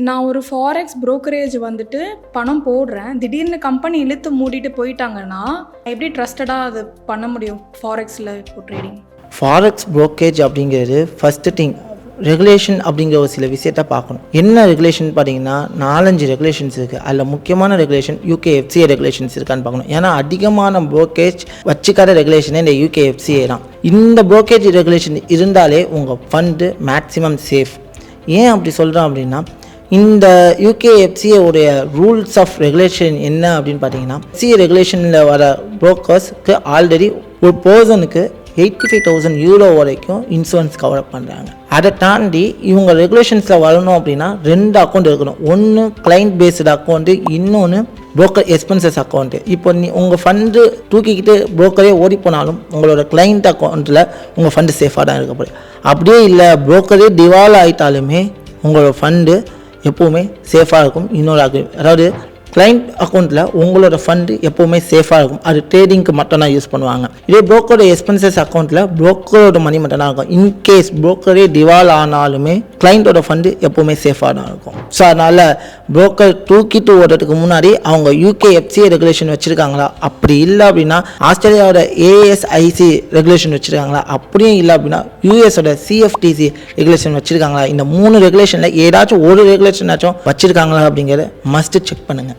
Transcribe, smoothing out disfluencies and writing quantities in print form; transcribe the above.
நான் ஒரு forex brokerage வந்துட்டு பணம் போடுறேன், திடீர்னு கம்பெனி இழுத்து மூடிட்டு போயிட்டாங்கன்னா எப்படி ட்ரஸ்டடாக அது பண்ண முடியும் ஃபாரெக்ஸில் இப்போ ட்ரேடிங்? ஃபாரெக்ஸ் புரோக்கரேஜ் அப்படிங்கிறது ஃபஸ்ட்டு திங் ரெகுலேஷன் அப்படிங்கிற ஒரு சில விஷயத்த பார்க்கணும். என்ன ரெகுலேஷன் பார்த்தீங்கன்னா 4-5 ரெகுலேஷன்ஸ் இருக்குது. அதில் முக்கியமான ரெகுலேஷன் UKFCA ரெகுலேஷன்ஸ் இருக்கான்னு பார்க்கணும். ஏன்னா அதிகமான புரோக்கேஜ் வச்சுக்காத ரெகுலேஷனே இந்த UKFCA தான். இந்த புரோக்கேஜ் ரெகுலேஷன் இருந்தாலே உங்கள் ஃபண்டு மேக்ஸிமம் சேஃப். ஏன் அப்படி சொல்கிறோம் அப்படின்னா, இந்த UKFCA உடைய ரூல்ஸ் ஆஃப் ரெகுலேஷன் என்ன அப்படின்னு பார்த்தீங்கன்னா, ரெகுலேஷனில் வர புரோக்கர்ஸ்க்கு ஆல்ரெடி ஒரு பர்சனுக்கு 85,000 euro வரைக்கும் இன்சூரன்ஸ் கவர் பண்ணுறாங்க. அதை தாண்டி இவங்க ரெகுலேஷன்ஸில் வரணும் அப்படின்னா 2 அக்கௌண்ட் இருக்கணும். ஒன்று கிளைண்ட் பேஸ்டு அக்கௌண்ட்டு, இன்னொன்று புரோக்கர் எக்ஸ்பென்சஸ் அக்கௌண்ட்டு. இப்போ உங்கள் ஃபண்டு தூக்கிக்கிட்டு புரோக்கரே ஓடி போனாலும் உங்களோட கிளைண்ட் அக்கௌண்ட்டில் உங்கள் ஃபண்டு சேஃபாக தான் இருக்க போகுது. அப்படியே இல்லை புரோக்கரே திவால் ஆகிட்டாலுமே உங்களோட ஃபண்டு எப்போவுமே சேஃபாக இருக்கும். அதாவது கிளைண்ட் அக்கௌண்ட்டில் உங்களோட ஃபண்டு எப்போவுமே சேஃபாக இருக்கும். அது ட்ரேடிங்க்கு மட்டும் தான் யூஸ் பண்ணுவாங்க. இதே புரோக்கரோட எக்ஸ்பென்சஸ் அக்கௌண்ட்டில் புரோக்கரோட மணி மட்டும் தான் இருக்கும். இன்கேஸ் புரோக்கரே திவால் ஆனாலுமே கிளைண்ட்டோட ஃபண்டு எப்போவுமே சேஃபாக தான் இருக்கும். ஸோ அதனால் புரோக்கர் தூக்கிட்டு ஓடுறதுக்கு முன்னாடி அவங்க UKFCA ரெகுலேஷன் வச்சுருக்காங்களா, அப்படி இல்லை அப்படின்னா ஆஸ்திரேலியாவோட ASIC ரெகுலேஷன் வச்சுருக்காங்களா, அப்படியும் இல்லை அப்படின்னா USோட CFTC ரெகுலேஷன் வச்சுருக்காங்களா, இந்த 3 ரெகுலேஷனில் ஏதாச்சும் ஒரு ரெகுலேஷனாச்சும் வச்சுருக்காங்களா அப்படிங்கிறத மஸ்ட்டு செக் பண்ணுங்கள்.